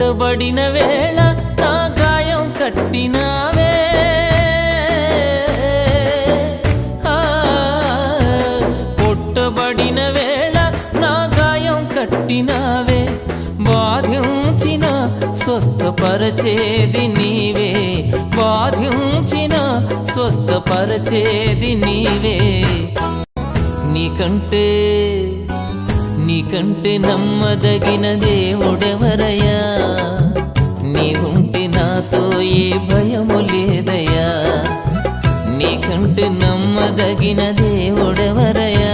పుట్టబడిన వేళ నా గాయం కట్టినావే, పుట్టబడిన వేళ నా గాయం కట్టినావే, బాధించిన స్వస్థపరచేది నీవే, బాధించిన స్వస్థపరచేది నీవే. నీకంటే నమ్మదగిన దేవుడెవరయ్యా, నీవుంటే నాతో ఏ భయము లేదయ్యా. నీకంటే నమ్మదగిన దేవుడెవరయ్యా,